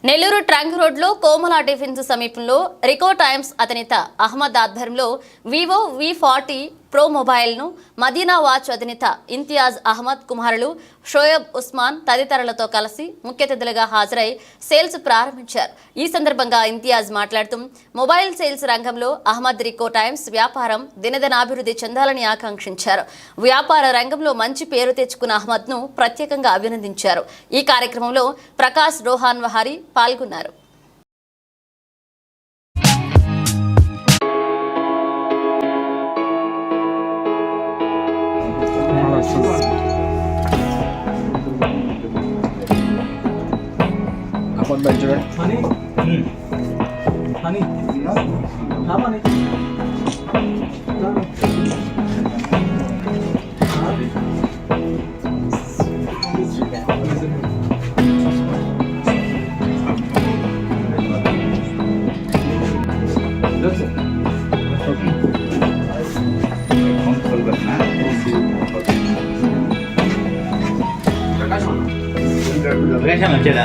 Nellore trunk రోడ్లో కోమలా defence సమీపంలో Rico times అధినేత అహ్మద్ ఆధ్వర్యంలో వివో V40 ప్రో మొబైల్ను మదీనా వాచ్ అధినేత ఇంతియాజ్ అహ్మద్ కుమారులు షోయబ్ ఉస్మాన్ తదితరులతో కలిసి ముఖ్య అతిథులుగా హాజరై సేల్స్ ప్రారంభించారు. ఈ సందర్భంగా ఇంతియాజ్ మాట్లాడుతూ మొబైల్ సేల్స్ రంగంలో అహ్మద్ రికో టైమ్స్ వ్యాపారం దినదినాభివృద్ధి చెందాలని ఆకాంక్షించారు. వ్యాపార రంగంలో మంచి పేరు తెచ్చుకున్న అహ్మద్ను ప్రత్యేకంగా అభినందించారు. ఈ కార్యక్రమంలో ప్రకాష్ రోహాన్ వహారి పాల్గొన్నారు. వచ్చేదా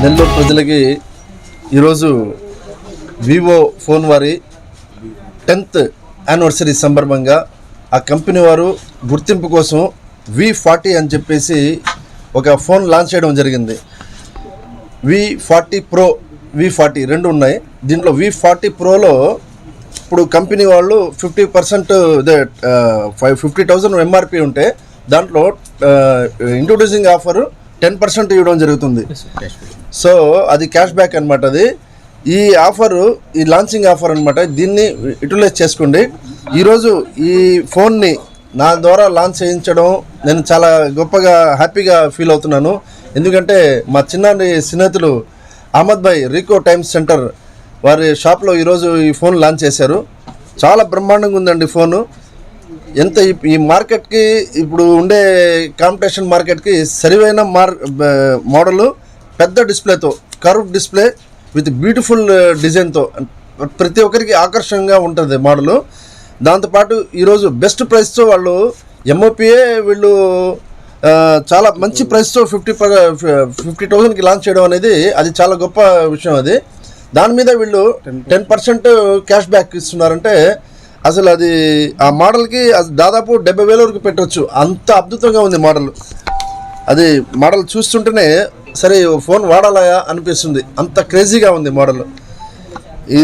నెల్లూరు ప్రజలకి ఈరోజు వివో ఫోన్ వారి 10th యానివర్సరీ సందర్భంగా ఆ కంపెనీ వారు గుర్తింపు కోసం V40 అని చెప్పేసి ఒక ఫోన్ లాంచ్ చేయడం జరిగింది. V40 ప్రో V40 రెండు ఉన్నాయి. దీంట్లో V40 ప్రోలో ఇప్పుడు కంపెనీ వాళ్ళు 50% 50,000 MRP ఉంటే దాంట్లో ఇంట్రొడ్యూసింగ్ ఆఫర్ 10% ఇవ్వడం జరుగుతుంది. సో అది క్యాష్ బ్యాక్ అనమాట. అది ఈ ఆఫరు ఈ లాంచింగ్ ఆఫర్ అనమాట. దీన్ని యూటిలైజ్ చేసుకోండి. ఈరోజు ఈ ఫోన్ని నా ద్వారా లాంచ్ చేయించడం నేను చాలా గొప్పగా హ్యాపీగా ఫీల్ అవుతున్నాను. ఎందుకంటే మా చిన్నారి స్నేహితులు అహ్మద్ భాయ్ రికో టైమ్స్ సెంటర్ వారి షాప్లో ఈరోజు ఈ ఫోన్ లాంచ్ చేశారు. చాలా బ్రహ్మాండంగా ఉందండి ఫోను. ఎంత ఈ మార్కెట్కి ఇప్పుడు ఉండే కాంపిటీషన్ మార్కెట్కి సరివైన మోడలు, పెద్ద డిస్ప్లేతో, కర్వ్ డిస్ప్లే విత్ బ్యూటిఫుల్ డిజైన్తో ప్రతి ఒక్కరికి ఆకర్షణగా ఉంటుంది మోడలు. దాంతోపాటు ఈరోజు బెస్ట్ ప్రైస్తో వాళ్ళు MOPA వీళ్ళు చాలా మంచి ప్రైస్తో 50,000కి లాంచ్ చేయడం అనేది అది చాలా గొప్ప విషయం. అది దాని మీద వీళ్ళు 10% క్యాష్ బ్యాక్ ఇస్తున్నారంటే అసలు అది ఆ మోడల్కి దాదాపు 70,000 వరకు పెట్టవచ్చు. అంత అద్భుతంగా ఉంది మోడల్. అది మోడల్ చూస్తుంటేనే సరే ఫోన్ వాడాలా అనిపిస్తుంది. అంత క్రేజీగా ఉంది మోడల్. ఈ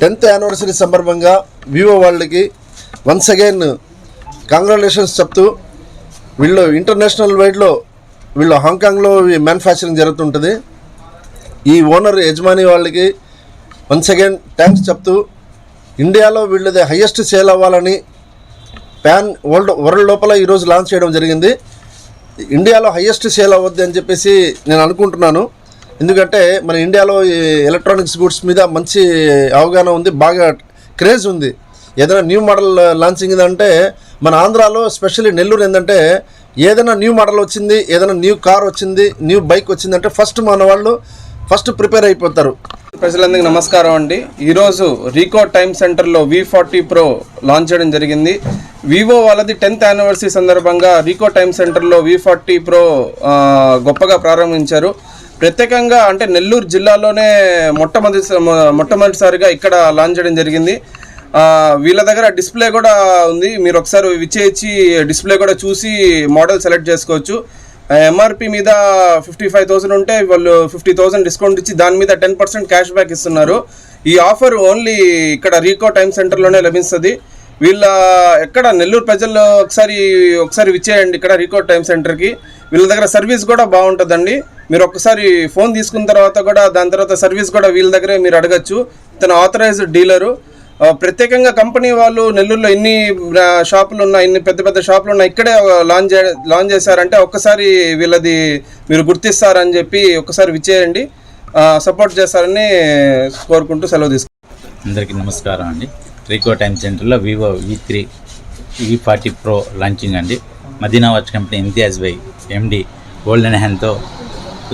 10th యానివర్సరీ సందర్భంగా వివో వాళ్ళకి వన్స్ అగైన్ కంగ్రాచులేషన్స్ చెప్తూ, వీళ్ళు ఇంటర్నేషనల్ వైడ్లో వీళ్ళు హాంకాంగ్లో మ్యానుఫ్యాక్చరింగ్ జరుగుతుంటుంది. ఈ ఓనర్ యజమాని వాళ్ళకి వన్స్ అగైన్ థ్యాంక్స్ చెప్తూ, ఇండియాలో వీళ్ళది హయ్యెస్ట్ సేల్ అవ్వాలని వరల్డ్ లోపల ఈరోజు లాంచ్ చేయడం జరిగింది. ఇండియాలో హయ్యెస్ట్ సేల్ అవ్వద్ది అని చెప్పేసి నేను అనుకుంటున్నాను. ఎందుకంటే మన ఇండియాలో ఎలక్ట్రానిక్స్ గూడ్స్ మీద మంచి అవగాహన ఉంది, బాగా క్రేజ్ ఉంది. ఏదైనా న్యూ మోడల్ లాంచింగ్ అంటే మన ఆంధ్రాలో స్పెషల్లీ నెల్లూరు ఏంటంటే ఏదైనా న్యూ మోడల్ వచ్చింది, ఏదైనా న్యూ కార్ వచ్చింది, న్యూ బైక్ వచ్చిందంటే ఫస్ట్ మన వాళ్ళు ప్రిపేర్ అయిపోతారు. ప్రజలందరికీ నమస్కారం అండి. ఈరోజు రికో టైమ్ సెంటర్లో V40 ప్రో లాంచ్ చేయడం జరిగింది. వివో వాళ్ళది 10th యానివర్సరీ సందర్భంగా రికో టైమ్ సెంటర్లో V40 ప్రో గొప్పగా ప్రారంభించారు. ప్రత్యేకంగా అంటే నెల్లూరు జిల్లాలోనే మొట్టమొదటిసారిగా ఇక్కడ లాంచ్ చేయడం జరిగింది. వీళ్ళ దగ్గర డిస్ప్లే కూడా ఉంది. మీరు ఒకసారి విచ్చేసి డిస్ప్లే కూడా చూసి మోడల్ సెలెక్ట్ చేసుకోవచ్చు. MRP మీద 55,000 ఉంటే వాళ్ళు 50,000 డిస్కౌంట్ ఇచ్చి దాని మీద 10% క్యాష్ బ్యాక్ ఇస్తున్నారు. ఈ ఆఫర్ ఓన్లీ ఇక్కడ రికో టైమ్ సెంటర్లోనే లభిస్తుంది. వీళ్ళ ఎక్కడ నెల్లూరు ప్రజల్లో ఒకసారి విచ్చేయండి ఇక్కడ రీకో టైమ్ సెంటర్కి. వీళ్ళ దగ్గర సర్వీస్ కూడా బాగుంటుందండి. మీరు ఒక్కసారి ఫోన్ తీసుకున్న తర్వాత కూడా దాని తర్వాత సర్వీస్ కూడా వీళ్ళ దగ్గరే మీరు అడగచ్చు. ఇతను ఆథరైజ్డ్ డీలరు. ప్రత్యేకంగా కంపెనీ వాళ్ళు నెల్లూరులో ఇన్ని షాపులు ఉన్నాయి, ఇన్ని పెద్ద పెద్ద షాపులు ఉన్నాయి, ఇక్కడే లాంచ్ చేశారంటే ఒక్కసారి వీళ్ళది మీరు గుర్తిస్తారని చెప్పి ఒక్కసారి విచ్చేయండి, సపోర్ట్ చేస్తారని కోరుకుంటూ సెలవు తీసుకుంటాం. అందరికీ నమస్కారం అండి. రీకో టైమ్ సెంటర్లో Vivo V3 V40 Pro launching అండి. Madina watch company Imtiaz bhai MD golden హ్యాండ్తో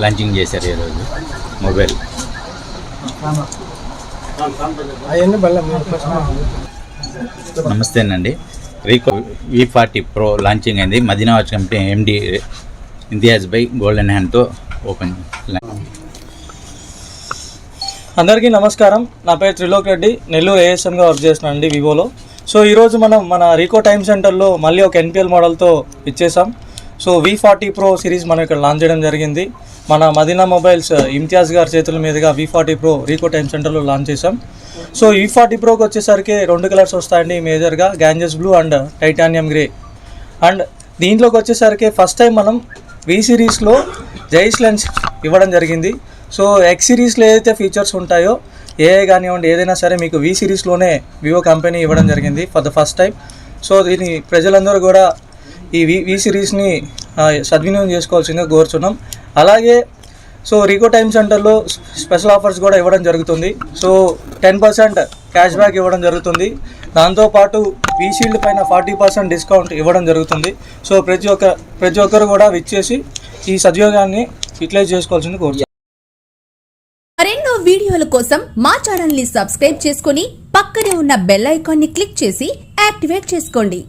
లాంచింగ్ చేశారు ఈరోజు మొబైల్. నమస్తేనండి. రీకో V40 Pro లాంచింగ్ అయింది. Madina watch company MD Imtiaz bhai golden హ్యాండ్తో ఓపెన్. అందరికీ నమస్కారం. నా పేరు త్రిలోక్ రెడ్డి, నెల్లూరు ASMగా వర్క్ చేస్తున్నాను అండి వివోలో. సో ఈరోజు మనం మన రీకో టైమ్ సెంటర్లో మళ్ళీ ఒక NPL మోడల్తో ఇచ్చేసాం. సో V40 Pro సిరీస్ మనం ఇక్కడ లాంచ్ చేయడం జరిగింది. మన మదీనా మొబైల్స్ ఇమ్తియాజ్ గారి చేతుల మీదుగా V40 Pro రీకో టైమ్ సెంటర్లో లాంచ్ చేసాం. సో V40 Proకి వచ్చేసరికి 2 కలర్స్ వస్తాయండి మేజర్గా, Ganges blue and titanium grey. And దీంట్లోకి వచ్చేసరికి ఫస్ట్ టైం మనం V సిరీస్లో జైస్ లెన్స్ ఇవ్వడం జరిగింది. సో X సిరీస్లో ఏదైతే ఫీచర్స్ ఉంటాయో కానివ్వండి ఏదైనా సరే మీకు V సిరీస్లోనే వివో కంపెనీ ఇవ్వడం జరిగింది for the first time. So దీన్ని ప్రజలందరూ కూడా ఈ V సిరీస్ని సద్వినియోగం చేసుకోవాల్సిందిగా కోరుచున్నాం. అలాగే సో రీకో టైమ్ సెంటర్లో స్పెషల్ ఆఫర్స్ కూడా ఇవ్వడం జరుగుతుంది. సో 10% క్యాష్ బ్యాక్ ఇవ్వడం జరుగుతుంది. దాంతోపాటు V షీల్డ్ పైన 40% డిస్కౌంట్ ఇవ్వడం జరుగుతుంది. సో ప్రతి ఒక్కరు కూడా విచ్చేసి ఈ సద్వినియోగాన్ని యూటిలైజ్ చేసుకోవాల్సింది కోరుచున్నాం. మరెన్నో వీడియోల కోసం మా ఛానల్ ని సబ్స్క్రైబ్ చేసుకుని పక్కనే ఉన్న బెల్ ఐకాన్ ని క్లిక్ చేసి యాక్టివేట్ చేసుకోండి.